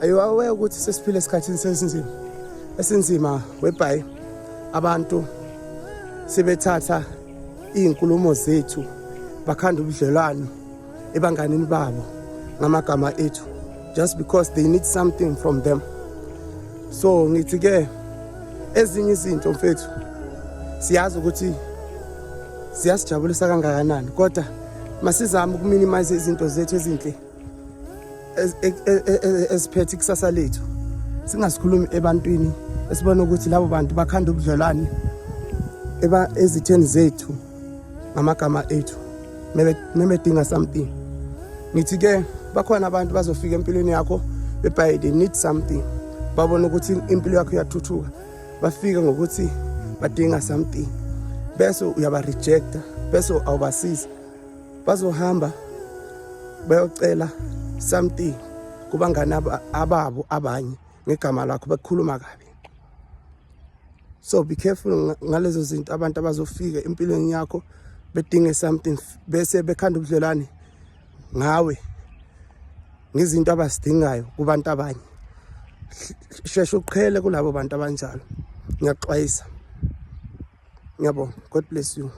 ayiwawe ukuthi sesiphile esikhathini esinzima whereby abantu sebethatha izinkulumo zethu bakhanda ubudlelwano ebanganini babo ngamagama ethu just because they need something from them. So ngithi ke ezinye izinto mfethu siyazi ukuthi siyasijabulisa kangakanani kodwa masizama ukuminimize izinto zethu ezinhle esiphethe ikusasa lethu, singasikhulumi ebantwini esibona ukuthi labo bantu bakhanda ubudlelwane ezitheni zethu ngamagama ethu memedinga something. Ngithi ke bakhona abantu bazofika empilweni yakho bebaye they need something, babona ukuthi impilo yakho iyathuthuka, bafika ngokuthi badinga something bese uyaba rejecta, bese awubasiza, bazohamba bayocela something kubangana ababo abanye ngegama lakho bakhuluma kabi. So be careful ngalezo zinto abantu abazofika empilweni yakho bedinge something bese bekhanda ubudlelwane ngawe ngezinto abasidingayo kubantu abanye. Sheshe uqhele kulabo bantu abanjalo. Ngiyaxwayisa. Ngiyabonga. God bless you.